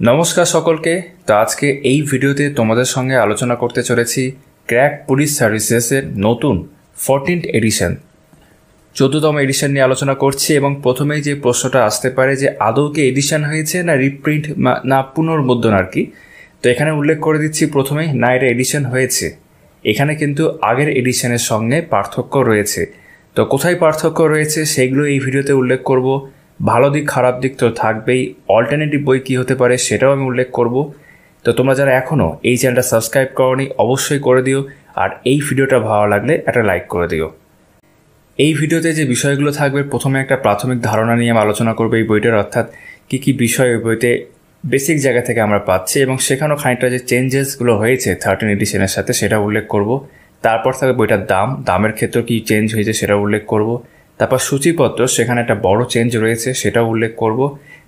নমস্কার সকলকে। তো আজকে এই ভিডিওতে তোমাদের সঙ্গে আলোচনা করতে চলেছি ক্র্যাক পুলিশ সার্ভিসেসের নতুন 14th এডিশন 14তম এডিশন নিয়ে আলোচনা করছি। এবং প্রথমেই যে প্রশ্নটা আসতে পারে যে আদৌ কি এডিশন হয়েছে না রিপ্রিন্ট না পুনর্মুদ্রণ আর কি। তো এখানে উল্লেখ করে দিচ্ছি প্রথমেই না, এটা এডিশন হয়েছে। এখানে কিন্তু আগের এডিশনের সঙ্গে পার্থক্য রয়েছে। তো কোথায় পার্থক্য রয়েছে সেগুলো এই ভিডিওতে উল্লেখ করব। ভালো দিক খারাপ দিক তো থাকবেই, অল্টারনেটিভ বই কী হতে পারে সেটাও আমি উল্লেখ করব। তো তোমরা যারা এখনও এই চ্যানেলটা সাবস্ক্রাইব করোনি অবশ্যই করে দিও, আর এই ভিডিওটা ভালো লাগলে একটা লাইক করে দিও। এই ভিডিওতে যে বিষয়গুলো থাকবে, প্রথমে একটা প্রাথমিক ধারণা নিয়ে আমি আলোচনা করবো এই বইটার, অর্থাৎ কী কী বিষয় ওই বইতে বেসিক জায়গা থেকে আমরা পাচ্ছি, এবং সেখানেও খানিকটা যে চেঞ্জেসগুলো হয়েছে 13 এডিশনের সাথে সেটা উল্লেখ করব। তারপর থাকবে বইটার দামের ক্ষেত্রে কী চেঞ্জ হয়েছে সেটা উল্লেখ করব। তারপর সূচিপত্র, সেখানে একটা বড় চেঞ্জ রয়েছে সেটাও উল্লেখ করব।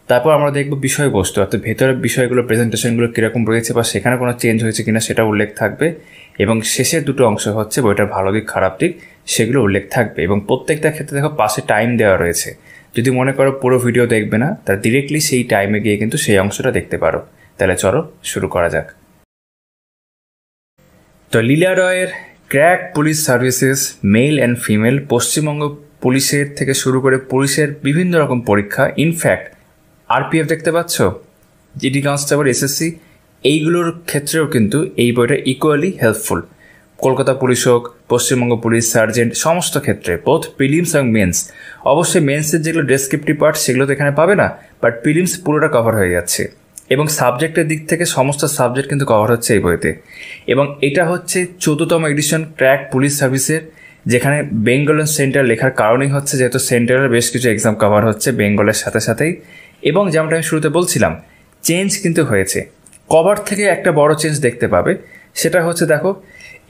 তারপর আমরা দেখব বিষয়বস্তু, অর্থাৎ ভেতরের বিষয়গুলো প্রেজেন্টেশনগুলো কীরকম রয়েছে বা সেখানে কোনো চেঞ্জ হয়েছে কিনা সেটা উল্লেখ থাকবে। এবং শেষের দুটো অংশ হচ্ছে বইটার ভালো দিক খারাপ দিক, সেগুলো উল্লেখ থাকবে। এবং প্রত্যেকটা ক্ষেত্রে দেখো পাশে টাইম দেওয়া রয়েছে। যদি মনে করো পুরো ভিডিও দেখবে না, তার ডিরেক্টলি সেই টাইমে গিয়ে কিন্তু সেই অংশটা দেখতে পারো। তাহলে চলো শুরু করা যাক। তো লীলা রয়ের crack police services male and female, Paschimbanga পুলিশের থেকে শুরু করে পুলিশের বিভিন্ন রকম পরীক্ষা, ইনফ্যাক্ট আরপিএফ দেখতে পাচ্ছ, জিডি কনস্টেবল, এসএসসি, এইগুলোর ক্ষেত্রেও কিন্তু এই বইটা ইকুয়ালি হেল্পফুল। কলকাতা পুলিশ হোক, পশ্চিমবঙ্গ পুলিশ, সার্জেন্ট, সমস্ত ক্ষেত্রে বোথ প্রিলিমস এবং মেন্স। অবশ্যই মেন্সের যেগুলো ডেসক্রিপটিভ পার্ট সেগুলো তো এখানে পাবে না, বাট প্রিলিমস পুরোটা কভার হয়ে যাচ্ছে। এবং সাবজেক্টের দিক থেকে সমস্ত সাবজেক্ট কিন্তু কভার হচ্ছে এই বইতে। এবং এটা হচ্ছে 14তম এডিশন ক্র্যাক পুলিশ সার্ভিসের, যেখানে বেঙ্গল সেন্টার লেখার কারণেই হচ্ছে যেহেতু সেন্টারের বেশ কিছু এক্সাম কভার হচ্ছে বেঙ্গলের সাথে সাথেই। এবং যেমনটা আমি শুরুতে বলছিলাম, চেঞ্জ কিন্তু হয়েছে। কভার থেকে একটা বড় চেঞ্জ দেখতে পাবে, সেটা হচ্ছে দেখো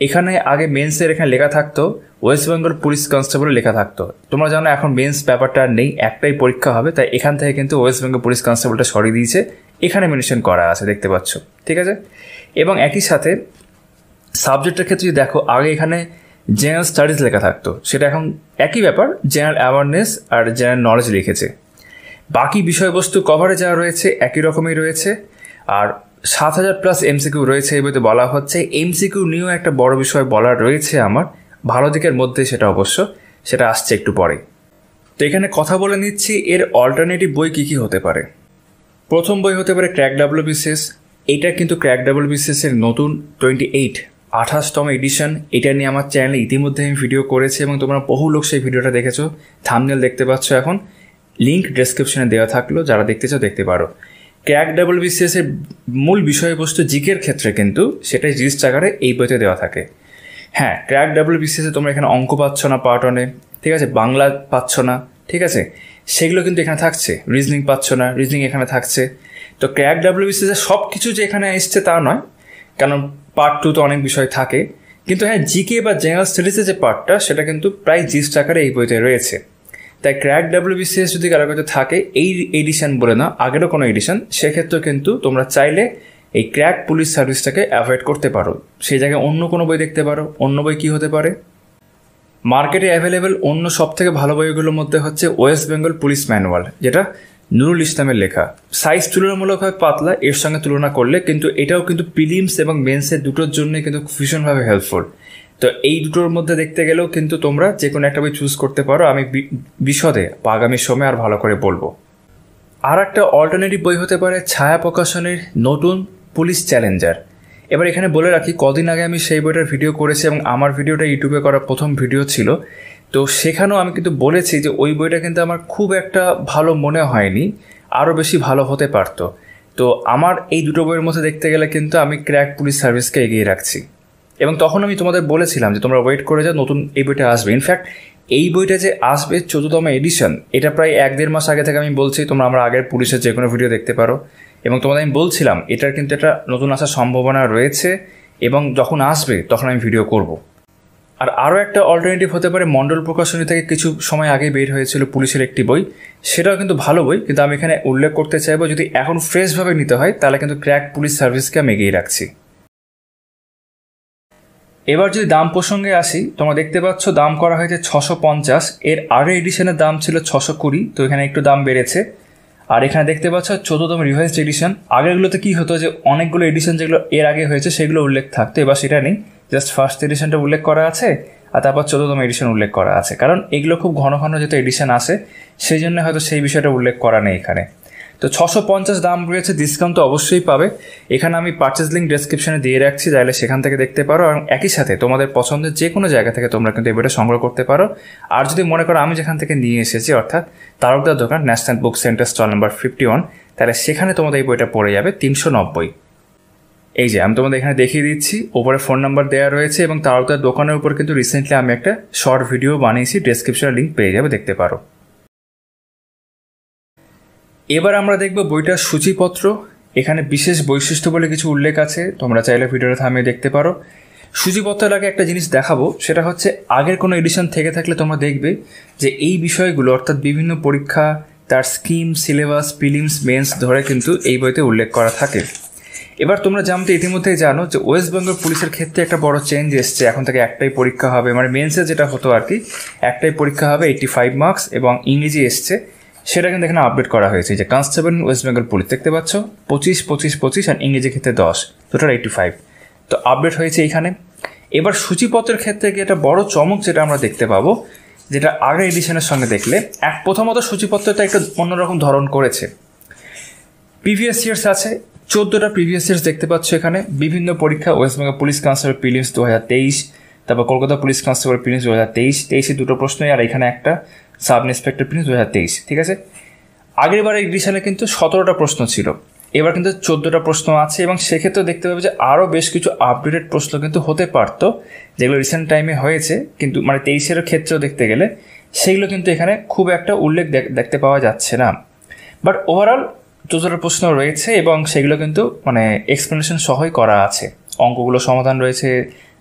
এখানে আগে মেন্সের এখানে লেখা থাকতো ওয়েস্ট বেঙ্গল পুলিশ কনস্টেবল লেখা থাকতো। তোমরা জানো এখন মেন্স ব্যাপারটা নেই, একটাই পরীক্ষা হবে, তাই এখান থেকে কিন্তু ওয়েস্ট বেঙ্গল পুলিশ কনস্টেবলটা সরিয়ে দিয়েছে, এখানে মেনশন করা আছে দেখতে পাচ্ছ, ঠিক আছে। এবং একই সাথে সাবজেক্টের ক্ষেত্রে যদি দেখো আগে এখানে জেনারেল স্টাডিজ লেখা থাকতো, সেটা এখন একই ব্যাপার, জেনারেল অ্যাওয়ারনেস আর জেনারেল নলেজ লিখেছে। বাকি বিষয়বস্তু কভারে যা রয়েছে একই রকমই রয়েছে। আর 7000+ এমসিকিউ রয়েছে এই বইতে। বলা হচ্ছে এমসিকিউ নিয়েও একটা বড় বিষয় বলার রয়েছে আমার, ভালো দিকের মধ্যে সেটা অবশ্য, সেটা আসছে একটু পরে। তো এখানে কথা বলে নিচ্ছি এর অল্টারনেটিভ বই কী কী হতে পারে। প্রথম বই হতে পারে ক্র্যাক ডাব্লিউবিসিএস। এইটা কিন্তু ক্র্যাক ডাব্লিউবিসিএসের নতুন 28তম এডিশন। এটা নিয়ে আমার চ্যানেলে ইতিমধ্যে আমি ভিডিও করেছি এবং তোমরা বহু লোক সেই ভিডিওটা দেখেছো। থাম্বনেল দেখতে পাচ্ছ এখন, লিঙ্ক ডেসক্রিপশনে দেওয়া থাকলো, যারা দেখতে চাও দেখতে পারো। ক্র্যাক ডাব্লিউবিসিএসের মূল বিষয়বস্তু জিকের ক্ষেত্রে কিন্তু সেটাই জিস্ট আকারে এই বইতে দেওয়া থাকে। হ্যাঁ, ক্র্যাক ডাব্লিউবিসিএসে তোমরা এখানে অঙ্ক পাচ্ছ না পার্ট 1-এ, ঠিক আছে, বাংলা পাচ্ছ না, ঠিক আছে, সেগুলো কিন্তু এখানে থাকছে। রিজনিং পাচ্ছ না, রিজনিং এখানে থাকছে। তো ক্র্যাক ডাব্লিউবিসিএসের সব কিছু যে এখানে এসছে তা নয়, কারণ পার্ট 2 তো অনেক বিষয় থাকে। কিন্তু হ্যাঁ, জিকে বা জেনারেল স্টাডিজের যে পার্টটা সেটা কিন্তু প্রায় জিস্ট আকারে এই বইতে রয়েছে। তাই ক্র্যাক ডাব্লিউবিসিএস যদি কারো কাছে থাকে, এই এডিশন বলে না আগেরও কোনো এডিশন, সেক্ষেত্রে কিন্তু তোমরা চাইলে এই ক্র্যাক পুলিশ সার্ভিসটাকে অ্যাভয়েড করতে পারো। সেই জায়গায় অন্য কোনো বই দেখতে পারো। অন্য বই কী হতে পারে? মার্কেটে অ্যাভেলেবেল অন্য সব থেকে ভালো বইগুলোর মধ্যে হচ্ছে ওয়েস্ট বেঙ্গল পুলিশ ম্যানুয়াল, যেটা নুরুল ইসলামের লেখা। সাইজ তুলনামূলকভাবে পাতলা এর সঙ্গে তুলনা করলে, কিন্তু এটাও কিন্তু প্রিলিমস এবং মেন্সের দুটোর জন্যই কিন্তু ভীষণভাবে হেল্পফুল। তো এই দুটোর মধ্যে দেখতে গেলেও কিন্তু তোমরা যে কোনো একটা বই চুজ করতে পারো। আমি বিশদে আগামী সময় আর ভালো করে বলবো। আর একটা অল্টারনেটিভ বই হতে পারে ছায়া প্রকাশনের নতুন পুলিশ চ্যালেঞ্জার। এবার এখানে বলে রাখি, কদিন আগে আমি সেই বইটার ভিডিও করেছি এবং আমার ভিডিওটা ইউটিউবে করা প্রথম ভিডিও ছিল। তো সেখানেও আমি কিন্তু বলেছি যে ওই বইটা কিন্তু আমার খুব একটা ভালো মনে হয়নি, আরও বেশি ভালো হতে পারতো। তো আমার এই দুটো বইয়ের মধ্যে দেখতে গেলে কিন্তু আমি ক্র্যাক পুলিশ সার্ভিসকে এগিয়ে রাখছি। এবং তখন আমি তোমাদের বলেছিলাম যে তোমরা ওয়েট করে যাও, নতুন এই বইটা আসবে। ইনফ্যাক্ট এই বইটা যে আসবে 14তম এডিশন, এটা প্রায় 1-1.5 মাস আগে থেকে আমি বলছি। তোমরা আমার আগের পুলিশের যে কোনো ভিডিও দেখতে পারো। এবং তোমাদের আমি বলছিলাম এটার কিন্তু একটা নতুন আসার সম্ভাবনা রয়েছে, এবং যখন আসবে তখন আমি ভিডিও করব। আর আরও একটা অল্টারনেটিভ হতে পারে মণ্ডল প্রকাশনী থেকে কিছু সময় আগে বের হয়েছিল পুলিশের একটি বই, সেটাও কিন্তু ভালো বই। কিন্তু আমি এখানে উল্লেখ করতে চাইবো, যদি এখন ফ্রেশভাবে নিতে হয় তাহলে কিন্তু ক্র্যাক পুলিশ সার্ভিসকে আমি এগিয়ে রাখছি। এবার যদি দাম প্রসঙ্গে আসি, তোমরা দেখতে পাচ্ছ দাম করা হয়েছে 650। এর আগের এডিশনের দাম ছিল 620, তো এখানে একটু দাম বেড়েছে। আর এখানে দেখতে পাচ্ছ 14তম রিভাইজড এডিশন। আগেরগুলোতে কি হতো যে অনেকগুলো এডিশন যেগুলো এর আগে হয়েছে সেগুলো উল্লেখ থাকতো, এবার সেটা নেই, জাস্ট ফার্স্ট এডিশনটা উল্লেখ করা আছে আর তারপর 14তম এডিশন উল্লেখ করা আছে। কারণ এগুলো খুব ঘন ঘন যেহেতু এডিশন আসে সেই জন্য হয়তো সেই বিষয়টা উল্লেখ করা নেই এখানে। তো 650 দাম রয়েছে, ডিসকাউন্ট তো অবশ্যই পাবে। এখানে আমি পারচেজ লিঙ্ক ডেসক্রিপশনে দিয়ে রাখছি, তাহলে সেখান থেকে দেখতে পারো। এবং একই সাথে তোমাদের পছন্দের যে কোনো জায়গা থেকে তোমরা কিন্তু এই বইটা সংগ্রহ করতে পারো। আর যদি মনে করো আমি যেখান থেকে নিয়ে এসেছি, অর্থাৎ তারকদার দোকান, national book centre, stall number 51, তাহলে সেখানে তোমাদের এই বইটা পড়ে যাবে 390। এই যে আমি তোমাদের এখানে দেখিয়ে দিচ্ছি, ওপরে ফোন নাম্বার দেওয়া রয়েছে এবং তারকদার দোকানের উপর কিন্তু রিসেন্টলি আমি একটা শর্ট ভিডিও বানিয়েছি, ডেসক্রিপশনে লিঙ্ক পেয়ে যাবে, দেখতে পারো। এবার আমরা দেখব বইটার সূচিপত্র। এখানে বিশেষ বৈশিষ্ট্য বলে কিছু উল্লেখ আছে, তোমরা চাইলে ভিডিওটা থামিয়ে দেখতে পারো। সূচিপত্রের আগে একটা জিনিস দেখাবো, সেটা হচ্ছে আগের কোনো এডিশন থেকে থাকলে তোমরা দেখবে যে এই বিষয়গুলো, অর্থাৎ বিভিন্ন পরীক্ষা, তার স্কিম, সিলেবাস, প্রিলিমস, মেন্স ধরে কিন্তু এই বইতে উল্লেখ করা থাকে। এবার তোমরা জানতে ইতিমধ্যেই জানো যে ওয়েস্ট বেঙ্গল পুলিশের ক্ষেত্রে একটা বড় চেঞ্জ এসছে। এখন থেকে একটাই পরীক্ষা হবে, মানে মেন্সে যেটা হতো আর কি, একটাই পরীক্ষা হবে, 85 মার্কস, এবং ইংরেজি এসছে, সেটা কিন্তু এখানে আপডেট করা হয়েছে। যে কনস্টেবল ওয়েস্ট বেঙ্গল পুলিশ দেখতে পাচ্ছ 25, 25, 25 আর ইংরেজি ক্ষেত্রে 10, টোটাল 85। তো আপডেট হয়েছে এখানে। এবার সূচিপত্রের ক্ষেত্রে কি একটা বড় চমক যেটা আমরা দেখতে পাবো, যেটা আগের এডিশনের সঙ্গে দেখলে, প্রথমত সূচিপত্রটা একটা অন্যরকম ধরন করেছে। প্রিভিয়াস ইয়ার্স আছে, 14টা প্রিভিয়াস ইয়ার্স দেখতে পাচ্ছ এখানে। বিভিন্ন পরীক্ষা, West Bengal police constable prelims 2023, তারপর কলকাতা পুলিশ কনস্টেবল প্রিলিমস 2023, 2টো প্রশ্নই, আর এখানে একটা সাব ইন্সপেক্টর প্রিলিমস 2023, ঠিক আছে। আগের বারের এডিশনে কিন্তু 17টা প্রশ্ন ছিল, এবার কিন্তু 14টা প্রশ্ন আছে, এবং সেক্ষেত্রে দেখতে পাবে যে আরও বেশ কিছু আপডেটেড প্রশ্ন কিন্তু হতে পারতো, যেগুলো রিসেন্ট টাইমে হয়েছে, কিন্তু মানে 23-এর ক্ষেত্রেও দেখতে গেলে সেগুলো কিন্তু এখানে খুব একটা উল্লেখ দেখতে পাওয়া যাচ্ছে না। বাট ওভারঅল 14টা প্রশ্ন রয়েছে এবং সেগুলো কিন্তু মানে এক্সপ্লেনেশন সহই করা আছে, অঙ্কগুলো সমাধান রয়েছে,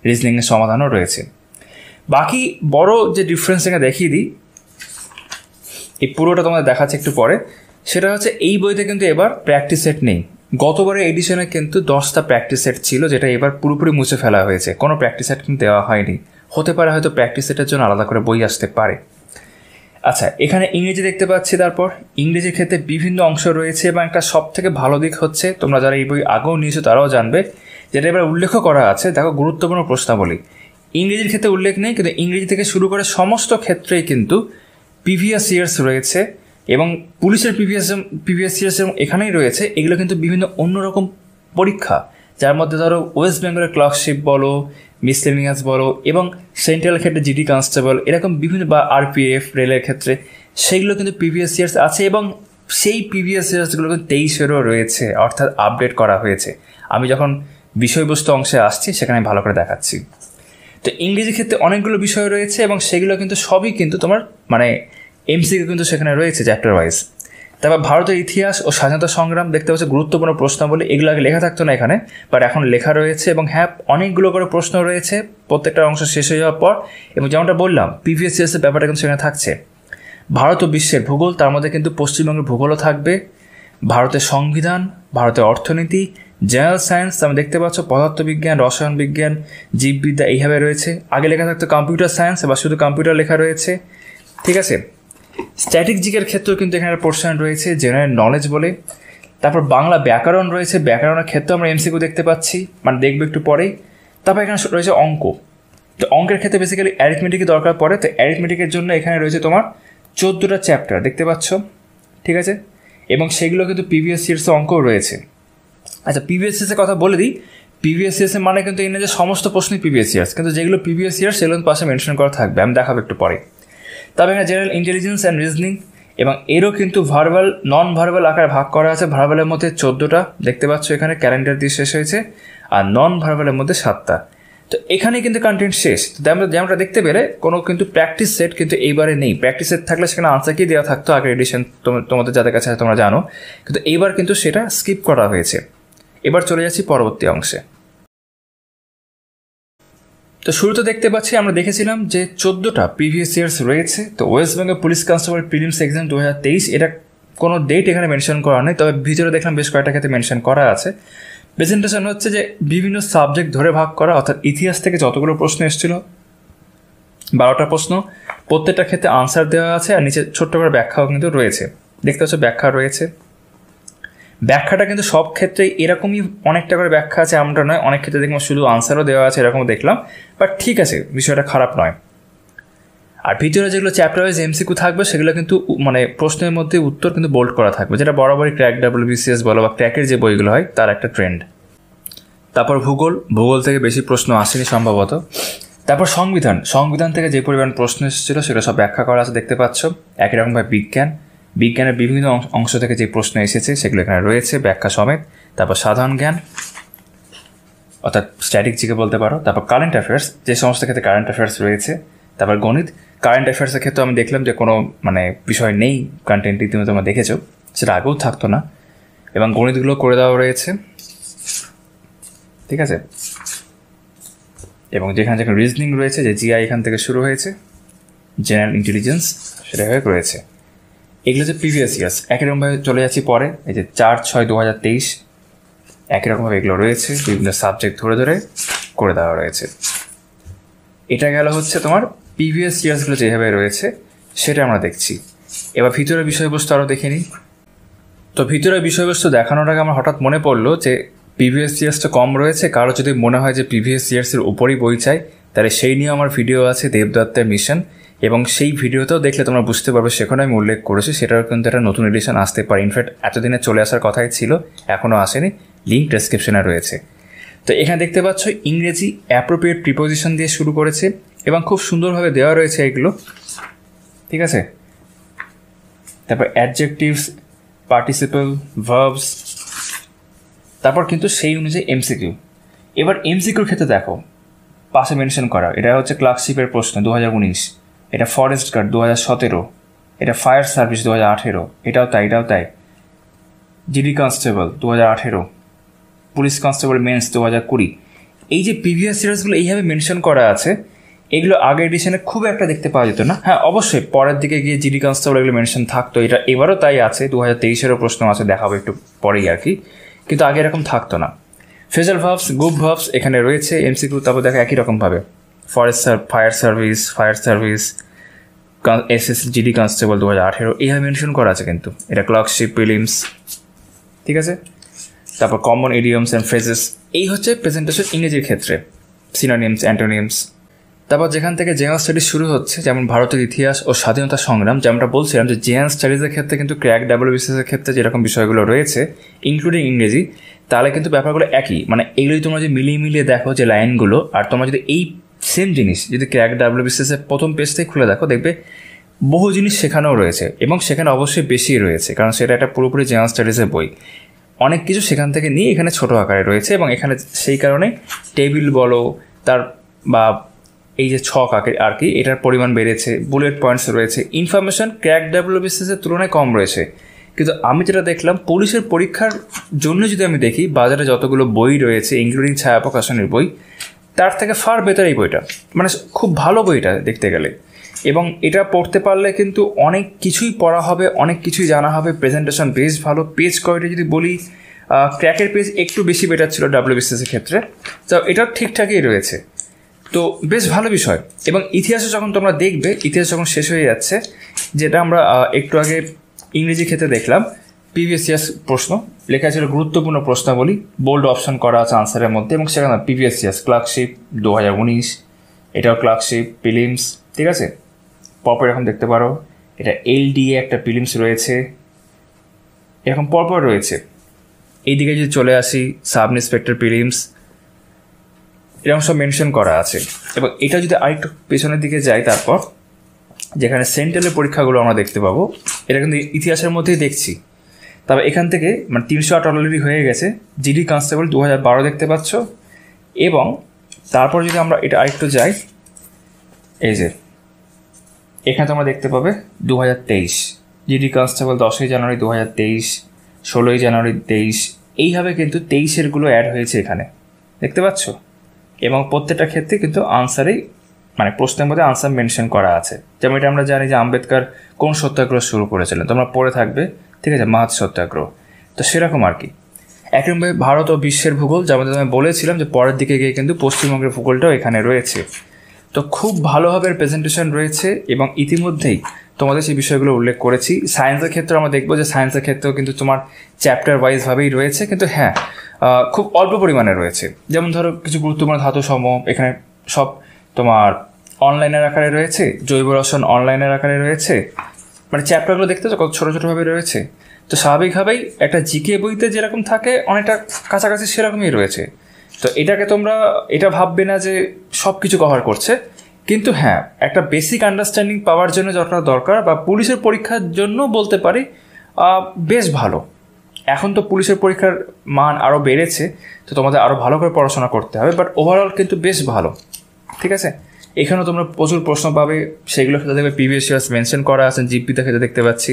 রিজনিংয়ের সমাধানও রয়েছে। বাকি বড় যে ডিফারেন্স এখানে দেখিয়ে দিই, এই পুরোটা তোমাদের দেখাচ্ছে একটু পরে, সেটা হচ্ছে এই বইতে কিন্তু এবার প্র্যাকটিস সেট নেই। গতবারের এডিশনে কিন্তু 10টা প্র্যাকটিস সেট ছিল, যেটা এবার পুরোপুরি মুছে ফেলা হয়েছে, কোনো প্র্যাকটিস সেট কিন্তু দেওয়া হয়নি। হতে পারে হয়তো প্র্যাকটিস সেটের জন্য আলাদা করে বই আসতে পারে। আচ্ছা, এখানে ইংরেজি দেখতে পাচ্ছি, তারপর ইংরেজির ক্ষেত্রে বিভিন্ন অংশ রয়েছে, এবং একটা সব থেকে ভালো দিক হচ্ছে, তোমরা যারা এই বই আগেও নিয়েছো তারাও জানবে, যেটা এবার উল্লেখ করা আছে, দেখো গুরুত্বপূর্ণ প্রশ্নাবলী। ইংরেজির ক্ষেত্রে উল্লেখ নেই, কিন্তু ইংরেজি থেকে শুরু করে সমস্ত ক্ষেত্রেই কিন্তু প্রিভিয়াস ইয়ার্স রয়েছে, এবং পুলিশের প্রিভিয়াস ইয়ার্স এখানেই রয়েছে। এগুলো কিন্তু বিভিন্ন অন্যরকম পরীক্ষা, যার মধ্যে ধরো ওয়েস্ট বেঙ্গলের ক্লার্কশিপ বলো, মিসলেনিয়াস বলো, এবং সেন্ট্রাল ক্ষেত্রে জিডি কনস্টেবল, এরকম বিভিন্ন, বা আরপিএফ, রেলের ক্ষেত্রে, সেইগুলো কিন্তু প্রিভিয়াস ইয়ার্স আছে, এবং সেই প্রিভিয়াস ইয়ার্সগুলো কিন্তু 23-এরও রয়েছে, অর্থাৎ আপডেট করা হয়েছে। আমি যখন বিষয়বস্তু অংশে আসছি সেখানে ভালো করে দেখাচ্ছি। তো ইংরেজির ক্ষেত্রে অনেকগুলো বিষয় রয়েছে, এবং সেগুলো কিন্তু সবই কিন্তু তোমার মানে এমসিকিউ কিন্তু সেখানে রয়েছে চ্যাপ্টার ওয়াইজ। তারপর ভারতের ইতিহাস ও স্বাধীনতা সংগ্রাম দেখতে পাচ্ছি, গুরুত্বপূর্ণ প্রশ্নাবলী, এগুলো আগে লেখা থাকতো না এখানে, বাট এখন লেখা রয়েছে, এবং হ্যাঁ অনেকগুলো করে প্রশ্ন রয়েছে প্রত্যেকটা অংশ শেষ হয়ে যাওয়ার পর। এবং যেমনটা বললাম, প্রিভিয়াস ইয়ার্সের ব্যাপারটা কিন্তু সেখানে থাকছে। ভারত ও বিশ্বের ভূগোল, তার মধ্যে কিন্তু পশ্চিমবঙ্গের ভূগোলও থাকবে, ভারতের সংবিধান, ভারতের অর্থনীতি, জেনারেল সায়েন্স, আমি দেখতে পাচ্ছ পদার্থবিজ্ঞান, রসায়ন বিজ্ঞান, জীববিদ্যা, এইভাবে রয়েছে। আগে লেখা থাকতো কম্পিউটার সায়েন্স, বা শুধু কম্পিউটার লেখা রয়েছে, ঠিক আছে। স্ট্যাটিস্টিকের ক্ষেত্রেও কিন্তু এখানে পোর্শন রয়েছে, জেনারেল নলেজ বলে। তারপর বাংলা ব্যাকরণ রয়েছে, ব্যাকরণের ক্ষেত্রেও আমরা এমসিকিউ দেখতে পাচ্ছি, মানে দেখবো একটু পরেই। তারপর এখানে রয়েছে অঙ্ক। তো অঙ্কের ক্ষেত্রে বেসিক্যালি অ্যারিথমেটিকের দরকার পড়ে, তো অ্যারিথমেটিকের জন্য এখানে রয়েছে তোমার 14টা চ্যাপ্টার দেখতে পাচ্ছ, ঠিক আছে, এবং সেগুলো কিন্তু প্রিভিয়াস ইয়ার্সে অঙ্কও রয়েছে। আচ্ছা, প্রিভিয়াস ইয়ার্সের কথা বলে দিই, প্রিভিয়াস ইয়ার্সের মানে কিন্তু এই না যে সমস্ত প্রশ্নই প্রিভিয়াস ইয়ার্স, কিন্তু যেগুলো প্রিভিয়াস ইয়ার্স সেগুলো পাশে মেনশন করা থাকবে, আমি দেখাবো একটু পরে। তবে এখানে জেনারেল ইন্টেলিজেন্স অ্যান্ড রিজনিং, এবং এরও কিন্তু ভার্বাল, নন ভার্বাল আকারে ভাগ করা আছে। ভার্বালের মধ্যে 14টা দেখতে পাচ্ছ এখানে, ক্যালেন্ডার দিয়ে শেষ হয়েছে, আর নন ভার্বালের মধ্যে 7টা। তো এখানে কিন্তু কন্টেন্ট শেষ। যেমনটা দেখতে পেলে কোনো কিন্তু প্র্যাকটিস সেট কিন্তু এইবারে নেই। প্র্যাকটিস সেট থাকলে সেখানে আনসার কি দেওয়া থাকতো আগের এডিশন, তোমাদের যাদের কাছে তোমরা জানো, কিন্তু এইবার কিন্তু সেটা স্কিপ করা হয়েছে। এবার চলে যাচ্ছি পরবর্তী অংশে। তো শুরুতে দেখতে পাচ্ছি, আমরা দেখেছিলাম যে 14টা প্রিভিয়াস ইয়ার্স রয়েছে। তো West Bengal police constable prelims exam 2023, এটা কোনো ডেট এখানে মেনশন করা নেই, তবে ভিতরে দেখলাম বেশ কয়েকটা ক্ষেত্রে মেনশন করা আছে। প্রেজেন্টেশন হচ্ছে যে বিভিন্ন সাবজেক্ট ধরে ভাগ করা, অর্থাৎ ইতিহাস থেকে যতগুলো প্রশ্ন এসেছিল 12টা প্রশ্ন, প্রত্যেকটা ক্ষেত্রে আনসার দেওয়া আছে, আর নিচে ছোট্ট করে ব্যাখ্যাও কিন্তু রয়েছে। দেখতে পাচ্ছ ব্যাখ্যা রয়েছে। ব্যাখ্যাটা কিন্তু সব ক্ষেত্রেই এরকমই অনেকটা করে ব্যাখ্যা আছে এমনটা নয়, অনেক ক্ষেত্রে দেখলাম শুধু আনসারও দেওয়া আছে এরকম দেখলাম, বাট ঠিক আছে, বিষয়টা খারাপ নয়। আর ভিতরে যেগুলো চ্যাপ্টার ওয়াইজ এমসিকিউ থাকবে সেগুলো কিন্তু মানে প্রশ্নের মধ্যে উত্তর কিন্তু বোল্ড করা থাকবে, যেটা বরাবরই ক্র্যাক WBCS বলো বা ক্র্যাকের যে বইগুলো হয় তার একটা ট্রেন্ড। তারপর ভূগোল থেকে বেশি প্রশ্ন আসেনি সম্ভবত। তারপর সংবিধান থেকে যে পরিমাণ প্রশ্ন এসেছিলো সেগুলো সব ব্যাখ্যা করা আছে দেখতে পাচ্ছ। একই রকমভাবে বিজ্ঞানের বিভিন্ন অংশ থেকে যে প্রশ্ন এসেছে সেগুলো এখানে রয়েছে ব্যাখ্যা সমেত। তারপর সাধারণ জ্ঞান অর্থাৎ স্ট্যাটিক জিকে বলতে পারো। তারপর কারেন্ট অ্যাফেয়ার্স, যে সমস্ত ক্ষেত্রে কারেন্ট অ্যাফেয়ার্স রয়েছে। তারপর গণিত। কারেন্ট অ্যাফেয়ার্সের ক্ষেত্রে আমি দেখলাম যে কোনো মানে বিষয় নেই, কন্টেন্ট ইতিমধ্যে তোমরা দেখেছো, সেটা আগেও থাকতো না, এবং গণিতগুলো করে দেওয়া রয়েছে, ঠিক আছে। এবং যেখানে রিজনিং রয়েছে, যে জিআই এখান থেকে শুরু হয়েছে, জেনারেল ইন্টেলিজেন্স সেটা হয়ে রয়েছে। এগুলো যে প্রিভিয়াস ইয়ার্স, একই রকমভাবে চলে যাচ্ছি পরে, এই যে 4/6/2023 একই রকমভাবে এগুলো রয়েছে, বিভিন্ন সাবজেক্ট ধরে ধরে করে দেওয়া রয়েছে। এটা গেল হচ্ছে তোমার প্রিভিয়াস ইয়ার্সগুলো যেভাবে রয়েছে সেটা আমরা দেখছি। এবার ভিতরের বিষয়বস্তু আরও দেখে নিই। তো ভিতরের বিষয়বস্তু দেখানোর আগে আমার হঠাৎ মনে পড়লো যে প্রিভিয়াস ইয়ার্সটা কম রয়েছে, কারো যদি মনে হয় যে প্রিভিয়াস ইয়ার্সের উপরই বই চাই, তাহলে সেই নিয়ে আমার ভিডিও আছে দেবদত্তের মিশন, এবং সেই ভিডিওতেও দেখলে তোমরা বুঝতে পারবে, সেখানে আমি উল্লেখ করেছি সেটারও কিন্তু একটা নতুন এডিশন আসতে পারে। ইনফ্যাক্ট এতদিনে চলে আসার কথাই ছিল, এখনও আসেনি, লিঙ্ক ডেসক্রিপশনে রয়েছে। তো এখানে দেখতে পাচ্ছ ইংরেজি অ্যাপ্রোপ্রিয়েট প্রিপোজিশন দিয়ে শুরু করেছে এবং খুব সুন্দরভাবে দেওয়া রয়েছে এগুলো, ঠিক আছে। তারপর অ্যাডজেক্টিভস, পার্টিসিপল, ভার্বস, তারপর কিন্তু সেই অনুযায়ী এমসিকিউ। এবার এমসিকিউর ক্ষেত্রে দেখো পাশে মেনশন করা, এটা হচ্ছে ক্লার্কশিপের প্রশ্ন 2019, এটা ফরেস্ট গার্ড 2017, এটা ফায়ার সার্ভিস 2018, এটাও তাই, GD constable 2018, police constable men's 2020। এই যে প্রিভিয়াস ইয়ার্সগুলো এইভাবে মেনশন করা আছে, এগুলো আগের এডিশনে খুব একটা দেখতে পাওয়া যেত না। হ্যাঁ অবশ্যই পরের দিকে গিয়ে জিডি কনস্টেবল এগুলো মেনশন থাকতো, এটা এবারও তাই আছে, 2023-এরও প্রশ্ন আছে, দেখাবো একটু পরেই আর কি, কিন্তু আগে এরকম থাকতো না। ফ্রেজাল ভার্বস, গ্রুপ ভার্বস এখানে রয়েছে এমসিকিউ। তারপর দেখো একই রকমভাবে ফায়ার সার্ভিস, জিডি কনস্টেবল 2018 এইভাবে মেনশন করা আছে, কিন্তু এটা ক্লার্কশিপ, প্রিলিমস, ঠিক আছে। তারপর কমন ইডিয়মস অ্যান্ড ফ্রেজেস, এই হচ্ছে প্রেজেন্টেশন ইংরেজির ক্ষেত্রে, সিনোনিমস, অ্যান্টোনিমস। তারপর যেখান থেকে জেনারেল স্টাডিজ শুরু হচ্ছে, যেমন ভারতের ইতিহাস ও স্বাধীনতা সংগ্রাম, যেমনটা বলছিলাম যে জেনারেল স্টাডিজের ক্ষেত্রে কিন্তু ক্র্যাক WBCS-এর ক্ষেত্রে যেরকম বিষয়গুলো রয়েছে ইনক্লুডিং ইংরেজি, তাহলে কিন্তু ব্যাপারগুলো একই, মানে এগুলোই তোমরা যদি মিলিয়ে দেখো যে লাইনগুলো, আর তোমরা যদি এই সেম জিনিস যদি ক্র্যাক WBCS-এর প্রথম পেজটাই খুলে দেখো, দেখবে বহু জিনিস সেখানেও রয়েছে, এবং সেখানে অবশ্যই বেশি রয়েছে, কারণ সেটা একটা পুরোপুরি জেনারেল স্টাডিজের বই। অনেক কিছু সেখান থেকে নিয়ে এখানে ছোটো আকারে রয়েছে, এবং এখানে সেই কারণে টেবিল বলো তার বা এই যে ছক আঁকে আর কি, এটার পরিমাণ বেড়েছে, বুলেট পয়েন্টস রয়েছে, ইনফরমেশন ক্র্যাক WBCS-এর তুলনায় কম রয়েছে। কিন্তু আমি যেটা দেখলাম পুলিশের পরীক্ষার জন্য যদি আমি দেখি বাজারে যতগুলো বই রয়েছে ইনক্লুডিং ছায়া প্রকাশনের বই, তার থেকে ফার বেটার এই বইটা, মানে খুব ভালো বইটা দেখতে গেলে। এবং এটা পড়তে পারলে কিন্তু অনেক কিছুই পড়া হবে, অনেক কিছুই জানা হবে, প্রেজেন্টেশন বেশ ভালো। পেজ কোয়ালিটি যদি বলি, ক্র্যাকের পেজ একটু বেশি বেটার ছিল WBCS-এর ক্ষেত্রে, তো এটা ঠিকঠাকই রয়েছে, তো বেশ ভালো বিষয়। এবং ইতিহাসে যখন তোমরা দেখবে, ইতিহাস যখন শেষ হয়ে যাচ্ছে, যেটা আমরা একটু আগে ইংরেজি ক্ষেত্রে দেখলাম, প্রিভিয়াস ইয়ার্স প্রশ্ন লেখা ছিল, গুরুত্বপূর্ণ প্রশ্নাবলী, বোল্ড অপশন করা আছে আনসারের মধ্যে, এবং সেখানে প্রিভিয়াস ইয়ার্স ক্লার্কশিপ 2019, এটাও ক্লার্কশিপ, প্রিলিমস, ঠিক আছে। পরপর এরকম দেখতে পারো, এটা LDA একটা প্রিলিমস রয়েছে, এরকম পরপর রয়েছে। এইদিকে যদি চলে আসি, সাব ইন্সপেক্টর প্রিলিমস, এরকম সব মেনশন করা আছে। এবং এটা যদি আরেকটু পেছনের দিকে যাই, তারপর যেখানে সেন্ট্রালের পরীক্ষাগুলো আমরা দেখতে পাবো, এটা কিন্তু ইতিহাসের মধ্যেই দেখছি। তবে এখান থেকে মানে 308 অলরেডি হয়ে গেছে, জিডি কনস্টেবল 2012 দেখতে পাচ্ছ। এবং তারপর যদি আমরা এটা আরেকটু যাই, এই যে এখানে তোমরা দেখতে পাবে 2023, জিডি কনস্টেবল 10ই জানুয়ারি 2023, 16ই জানুয়ারি 23, এইভাবে কিন্তু 23-এরগুলো অ্যাড হয়েছে এখানে, দেখতে পাচ্ছ। এবং প্রত্যেকটা ক্ষেত্রে কিন্তু আনসারেই মানে প্রশ্নের মধ্যে আনসার মেনশন করা আছে। যেমন এটা আমরা জানি যে আম্বেদকর কোন সত্যাগ্রহ শুরু করেছিলেন, তোমরা পড়ে থাকবে, ঠিক আছে, মাহাত সত্যাগ্রহ। তো সেরকম আর কি। একরকমভাবে ভারত ও বিশ্বের ভূগোল, যেমন আমি বলেছিলাম যে পরের দিকে গিয়ে কিন্তু পশ্চিমবঙ্গের ভূগোলটাও এখানে রয়েছে। তো খুব ভালোভাবে প্রেজেন্টেশন রয়েছে, এবং ইতিমধ্যেই তোমাদের সেই বিষয়গুলো উল্লেখ করেছি। সায়েন্সের ক্ষেত্রে আমরা দেখবো যে সায়েন্সের ক্ষেত্রেও কিন্তু তোমার চ্যাপ্টার ওয়াইজভাবেই রয়েছে, কিন্তু হ্যাঁ খুব অল্প পরিমাণে রয়েছে। যেমন ধরো কিছু গুরুত্বপূর্ণ ধাতু সমূহ এখানে সব তোমার অনলাইনের আকারে রয়েছে, জৈব রসায়ন অনলাইনের আকারে রয়েছে, মানে চ্যাপ্টারগুলো দেখতে তো কত ছোটো ছোটোভাবে রয়েছে। তো স্বাভাবিকভাবেই একটা জিকে বইতে যেরকম থাকে অনেকটা কাছাকাছি সেরকমই রয়েছে। তো এটাকে তোমরা এটা ভাববে না যে সব কিছু কভার করছে, কিন্তু হ্যাঁ একটা বেসিক আন্ডারস্ট্যান্ডিং পাওয়ার জন্য যতটা দরকার, বা পুলিশের পরীক্ষার জন্য বলতে পারি বেশ ভালো। এখন তো পুলিশের পরীক্ষার মান আরও বেড়েছে, তো তোমাদের আরও ভালো করে পড়াশোনা করতে হবে, বাট ওভারঅল কিন্তু বেশ ভালো। ঠিক আছে, এখানেও তোমরা প্রচুর প্রশ্ন পাবে, সেগুলোর ক্ষেত্রে দেখবে প্রিভিয়াস ইয়ার্স মেনশন করা আছে, জীববিদ্যা ক্ষেত্রে দেখতে পাচ্ছি।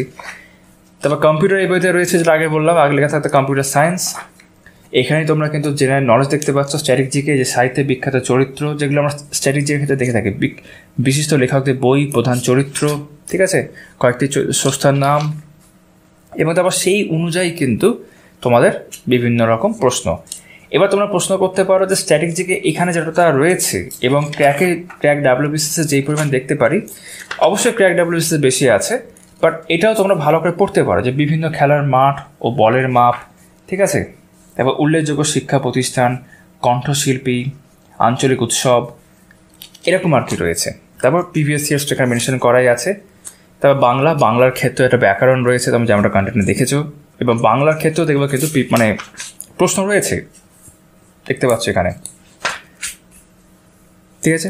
তারপর কম্পিউটার এই বইতে রয়েছে, যেটা আগে বললাম, আগে লেখা থাকতে কম্পিউটার সায়েন্স। এখানেই তোমরা কিন্তু জেনারেল নলেজ দেখতে পাচ্ছ, স্ট্যাটিক জিকে, যে সাহিত্যে বিখ্যাত চরিত্র যেগুলো আমরা স্ট্যাটিক জিকের ক্ষেত্রে দেখে থাকি, বিশিষ্ট লেখকদের বই, প্রধান চরিত্র, ঠিক আছে, কয়েকটি সংস্থার নাম, এবং তারপর সেই অনুযায়ী কিন্তু তোমাদের বিভিন্ন রকম প্রশ্ন। এবার তোমরা প্রশ্ন করতে পারো যে স্ট্যাটিক জিকে এখানে যতটা রয়েছে এবং ক্র্যাক ডাব্লিউবিসিএসে যেই পরিমাণ দেখতে পারি, অবশ্যই ক্র্যাক ডাব্লিউবিসিএস বেশি আছে, বাট এটাও তোমরা ভালো করে পড়তে পারো যে বিভিন্ন খেলার মাঠ ও বলের মাপ, ঠিক আছে, তারপর উল্লেখযোগ্য শিক্ষা প্রতিষ্ঠান, কণ্ঠশিল্পী, আঞ্চলিক উৎসব, এরকম আর কি রয়েছে। তারপর প্রিভিয়াস ইয়ার্স এখানে মেনশন করাই আছে। তারপর বাংলার ক্ষেত্রে একটা ব্যাকরণ রয়েছে, তোমরা যেমনটা কন্টেন্টে দেখেছো, এবং বাংলার ক্ষেত্রেও দেখবো কিন্তু মানে প্রশ্ন রয়েছে, দেখতে পাচ্ছ এখানে, ঠিক আছে।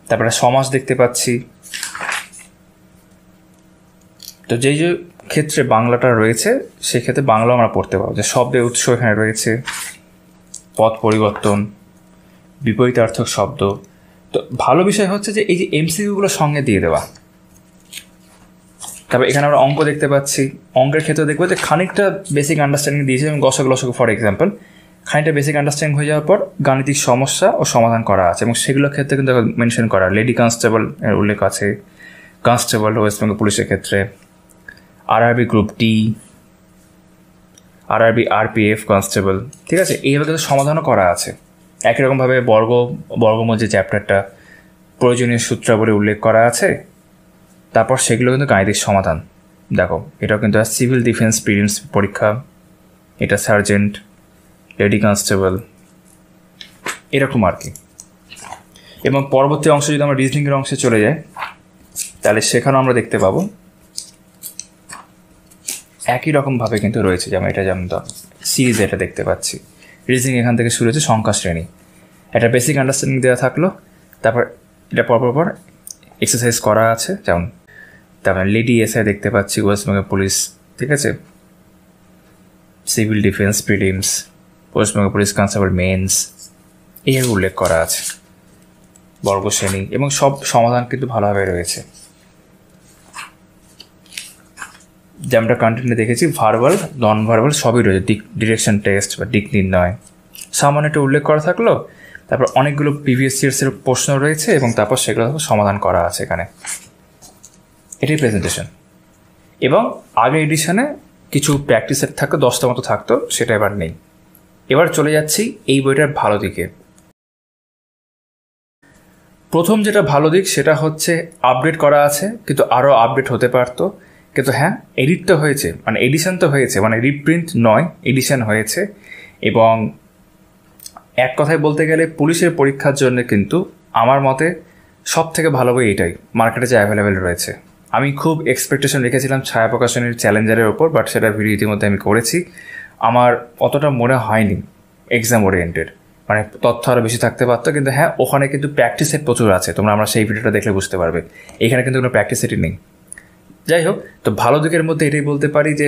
তারপরে সমাজ দেখতে পাচ্ছি। তো যেই যে ক্ষেত্রে বাংলাটা রয়েছে সেক্ষেত্রে বাংলাও আমরা পড়তে পারবো, যে শব্দের উৎস এখানে রয়েছে, পদ পরিবর্তন, বিপরীতার্থক শব্দ। তো ভালো বিষয় হচ্ছে যে এই যে এমসিকিউগুলো সঙ্গে দিয়ে দেওয়া। তারপর এখানে আমরা অঙ্ক দেখতে পাচ্ছি, অঙ্কের ক্ষেত্রে দেখবো যে খানিকটা বেসিক আন্ডারস্ট্যান্ডিং দিয়েছে, যেমন গসক লসক ফর এক্সাম্পল, খানিকটা বেসিক আন্ডারস্ট্যান্ডিং হয়ে যাওয়ার পর গাণিতিক সমস্যা ও সমাধান করা আছে, এবং সেগুলোর ক্ষেত্রে কিন্তু মেনশন করা, লেডি কনস্টেবল এর উল্লেখ আছে, কনস্টেবল ওয়েস্ট বেঙ্গল পুলিশের ক্ষেত্রে, RRB group D, RRB RPF constable, ঠিক আছে, এইভাবে কিন্তু সমাধানও করা আছে। একই রকমভাবে বর্গমূল যে চ্যাপ্টারটা, প্রয়োজনীয় সূত্রাবলী উল্লেখ করা আছে, তারপর সেগুলো কিন্তু গাণিতিক সমাধান। দেখো এটাও কিন্তু সিভিল ডিফেন্স প্রিলিমস পরীক্ষা, এটা সার্জেন্ট, লেডি কনস্টেবল, এরকম আর কি। এবং পরবর্তী অংশ যদি আমরা রিজনিংয়ের অংশে চলে যাই, তাহলে সেখানেও আমরা দেখতে পাবো একই রকমভাবে কিন্তু রয়েছে, যেমন সিরিজে এটা দেখতে পাচ্ছি। রিজনিং এখান থেকে শুরু হচ্ছে সংখ্যা শ্রেণী, একটা বেসিক আন্ডারস্ট্যান্ডিং দেওয়া থাকলো, তারপর এটা পর এক্সারসাইজ করা আছে, যেমন তারপর লেডি এসআই দেখতে পাচ্ছি, ওয়েস্ট বেঙ্গল পুলিশ, ঠিক আছে, civil defence prelims, West Bengal police constable men's, এইভাবে উল্লেখ করা আছে, বর্গ শ্রেণী, এবং সব সমাধান কিন্তু ভালোভাবে রয়েছে। যেমনটা কন্টেন্টে দেখেছি, ভার্বাল নন ভার্বাল সবই রয়েছে, ডিরেকশন টেস্ট বা দিক নির্ণয়, সামান্য একটা উল্লেখ করা থাকলো, তারপর অনেকগুলো প্রিভিয়াস ইয়ার্সের প্রশ্ন রয়েছে, এবং তারপর সেগুলো সমাধান করা আছে এখানে। এটাই প্রেজেন্টেশন। এবং আগের এডিশনে কিছু প্র্যাকটিস সেট থাকতো, 10টা মতো থাকতো, সেটা এবার নেই। এবার চলে যাচ্ছি এই বইটার ভালো দিকে। প্রথম যেটা ভালো দিক সেটা হচ্ছে আপডেট করা আছে, কিন্তু আরও আপডেট হতে পারতো, কিন্তু হ্যাঁ এডিট তো হয়েছে, মানে এডিশন তো হয়েছে, মানে রিপ্রিন্ট নয়, এডিশন হয়েছে। এবং এক কথায় বলতে গেলে পুলিশের পরীক্ষার জন্য কিন্তু আমার মতে সব থেকে ভালো বই এটাই মার্কেটে যে অ্যাভেলেবেল রয়েছে। আমি খুব এক্সপেকটেশন রেখেছিলাম ছায়া প্রকাশনের চ্যালেঞ্জারের ওপর, বাট সেটা ভিডিও ইতিমধ্যে আমি করেছি। আমার অতটা মনে হয়নি এক্সাম ওরিয়েন্টেড, মানে তথ্য আরও বেশি থাকতে পারতো, কিন্তু হ্যাঁ ওখানে কিন্তু প্র্যাকটিস সেট প্রচুর আছে, আমরা সেই ভিডিওটা দেখলে বুঝতে পারবে। এখানে কিন্তু কোনো প্র্যাকটিস সেটই নেই। যাই হোক, তো ভালো দিকের মধ্যে এটাই বলতে পারি যে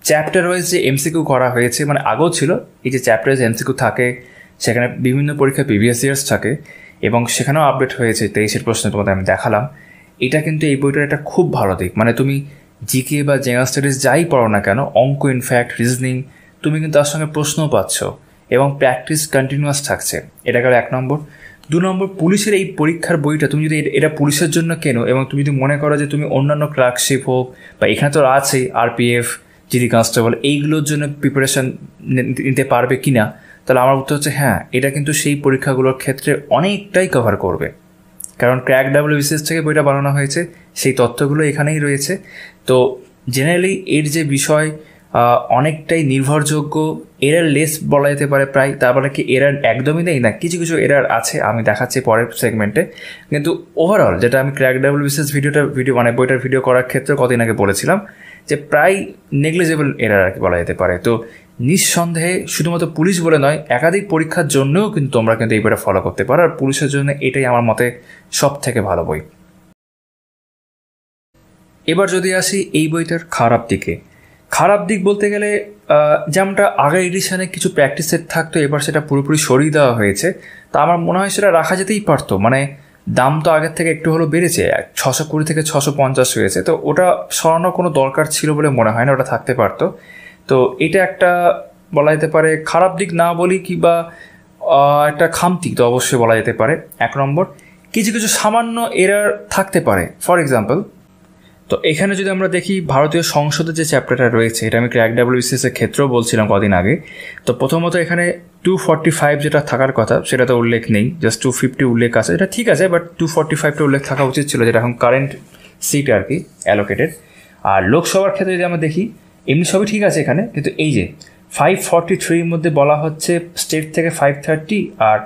চ্যাপ্টার ওয়াইজ যে এমসিকিউ করা হয়েছে, মানে আগেও ছিল এই যে চ্যাপ্টার ওয়াইজ এমসিকিউ থাকে, সেখানে বিভিন্ন পরীক্ষা প্রিভিয়াস ইয়ার্স থাকে, এবং সেখানেও আপডেট হয়েছে 23-এর প্রশ্ন তোমাদের আমি দেখালাম। এটা কিন্তু এই বইটার একটা খুব ভালো দিক, মানে তুমি জিকে বা জেনারেল স্টাডিজ যাই পড়ো না কেন, অঙ্ক, ইনফ্যাক্ট রিজনিং, তুমি কিন্তু তার সঙ্গে প্রশ্নও পাচ্ছ, এবং প্র্যাকটিস কন্টিনিউয়াস থাকছে। এটা গেল 1 নম্বর। 2 নম্বর, পুলিশের এই পরীক্ষার বইটা তুমি যদি এটা পুলিশের জন্য কেনো, এবং তুমি যদি মনে করো যে তুমি অন্যান্য ক্লার্কশিপ হোক, বা এখানে তো আছেই আরপিএফ, জিডি কনস্টেবল, এইগুলোর জন্য প্রিপারেশান নিতে পারবে কি না, তাহলে আমার উত্তর হচ্ছে হ্যাঁ, এটা কিন্তু সেই পরীক্ষাগুলোর ক্ষেত্রে অনেকটাই কভার করবে। কারণ ক্র্যাক WBCS থেকে বইটা বানানো হয়েছে, সেই তথ্যগুলো এখানেই রয়েছে। তো জেনারেলি এর যে বিষয় অনেকটাই নির্ভরযোগ্য, এরার লেস বলা যেতে পারে প্রায়। তারপরে কি এরার একদমই নেই, না কিছু কিছু এরার আছে, আমি দেখাচ্ছি পরের সেগমেন্টে। কিন্তু ওভারঅল যেটা আমি ক্র্যাক WBCS বইটার ভিডিও করার ক্ষেত্রে কদিন আগে বলেছিলাম যে প্রায় নেগলিজেবল এরার আর কি বলা যেতে পারে। তো নিঃসন্দেহে শুধুমাত্র পুলিশ বলে নয়, একাধিক পরীক্ষার জন্যও কিন্তু তোমরা কিন্তু এই বইটা ফলো করতে পারো। আর পুলিশের জন্য এটাই আমার মতে সব থেকে ভালো বই। এবার যদি আসি এই বইটার খারাপ দিকে, খারাপ দিক বলতে গেলে যেমনটা আগের এডিশনে কিছু প্র্যাকটিস সেট থাকতো, এবার সেটা পুরোপুরি সরিয়ে দেওয়া হয়েছে। তা আমার মনে হয় সেটা রাখা যেতেই পারতো। মানে দাম তো আগের থেকে একটু হলেও বেড়েছে, 620 থেকে 650 হয়েছে। তো ওটা সরানোর কোনো দরকার ছিল বলে মনে হয় না, ওটা থাকতে পারতো। তো এটা একটা বলা যেতে পারে খারাপ দিক না বলি, কিংবা একটা খামতি তো অবশ্যই বলা যেতে পারে। 1 নম্বর, কিছু কিছু সামান্য এরার থাকতে পারে। ফর এক্সাম্পল, তো এখানে যদি আমরা দেখি ভারতীয় সংসদের যে চ্যাপ্টারটা রয়েছে, এটা আমি ক্র্যাক WBCS এর ক্ষেত্রেও বলছিলাম কদিন আগে। তো প্রথমত এখানে 245 যেটা থাকার কথা সেটা তো উল্লেখ নেই, জাস্ট 250 উল্লেখ আছে। এটা ঠিক আছে, বাট 245টা উল্লেখ থাকা উচিত ছিল, যেটা এখন কারেন্ট সিট আর কি অ্যালোকেটেড। আর লোকসভার ক্ষেত্রে যদি আমরা দেখি, এমনি সবই ঠিক আছে এখানে, কিন্তু এই যে 543 মধ্যে বলা হচ্ছে স্টেট থেকে 530 আর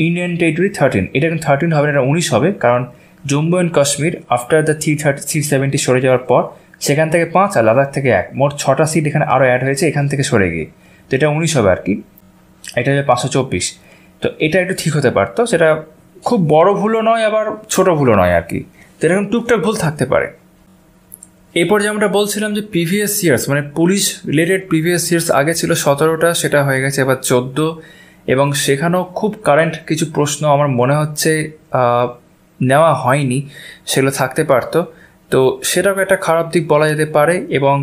ইন্ডিয়ান টেরিটরি 13। এটা কিন্তু 13 হবে না, এটা 19 হবে। কারণ Jammu and Kashmir after the 370 সরে যাওয়ার পর সেখান থেকে 5 আর লাদাখ থেকে 1, মোট 6টা সিট এখানে আরও অ্যাড হয়েছে এখান থেকে সরে গিয়ে। তো এটা 19 হবে আর কি, এটা হবে 524। তো এটা একটু ঠিক হতে পারতো, সেটা খুব বড় ভুলও নয় আবার ছোট ভুলও নয় আর কি। তো এরকম টুকটাক ভুল থাকতে পারে। এরপর যেমনটা বলছিলাম যে প্রিভিয়াস ইয়ার্স, মানে পুলিশ রিলেটেড প্রিভিয়াস ইয়ার্স আগে ছিল 17টা, সেটা হয়ে গেছে এবার 14। এবং সেখানেও খুব কারেন্ট কিছু প্রশ্ন আমার মনে হচ্ছে নেওয়া হয়নি, সেগুলো থাকতে পারতো। তো সেটাও একটা খারাপ দিক বলা যেতে পারে। এবং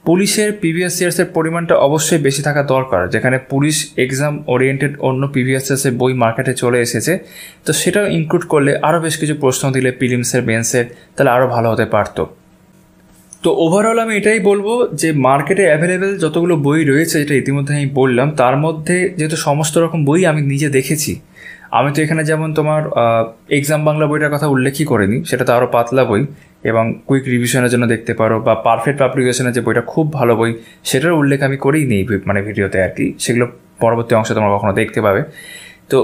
পুলিশের প্রিভিয়াস ইয়ার্সের পরিমাণটা অবশ্যই বেশি থাকা দরকার, যেখানে পুলিশ এক্সাম ওরিয়েন্টেড অন্য প্রিভিয়াস ইয়ার্সের বই মার্কেটে চলে এসেছে। তো সেটাও ইনক্লুড করলে আরও বেশ কিছু প্রশ্ন দিলে প্রিলিমসের মেন্সের, তাহলে আরও ভালো হতে পারতো। তো ওভারঅল আমি এটাই বলবো যে মার্কেটে অ্যাভেলেবেল যতগুলো বই রয়েছে, যেটা ইতিমধ্যে আমি বললাম, তার মধ্যে যেহেতু সমস্ত রকম বই আমি নিজে দেখেছি, আমি তো এখানে যেমন তোমার এক্সাম বাংলা বইটার কথা উল্লেখই করিনি, সেটা তো আরও পাতলা বই এবং কুইক রিভিশনের জন্য দেখতে পারো, বা পারফেক্ট পাবলিকেশনের যে বইটা খুব ভালো বই, সেটার উল্লেখ আমি করেই নেই মানে ভিডিওতে আর কি। সেগুলো পরবর্তী অংশে তোমরা কখনো দেখতে পাবে। তো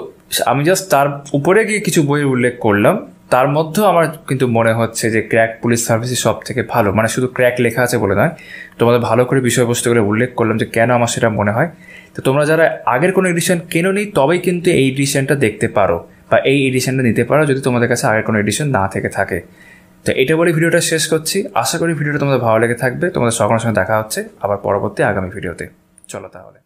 আমি জাস্ট তার উপরে গিয়ে কিছু বইয়ের উল্লেখ করলাম। তার মধ্যেও আমার কিন্তু মনে হচ্ছে যে ক্র্যাক পুলিশ সার্ভিসই সব থেকে ভালো। মানে শুধু ক্র্যাক লেখা আছে বলে নয়, তোমাদের ভালো করে বিষয়বস্তুগুলো উল্লেখ করলাম যে কেন আমার সেটা মনে হয়। তো তোমরা যারা আগের কোনো এডিশন কেনোনি, তবেই কিন্তু এই এডিশনটা দেখতে পারো বা এই এডিশনটা নিতে পারো, যদি তোমাদের কাছে আগের কোনো এডিশন না থেকে থাকে। তো এটা বলে ভিডিওটা শেষ করছি। আশা করি ভিডিওটা তোমাদের ভালো লেগে থাকবে। তোমাদের সকলের সঙ্গে দেখা হচ্ছে আবার পরবর্তী আগামী ভিডিওতে। চলো তাহলে।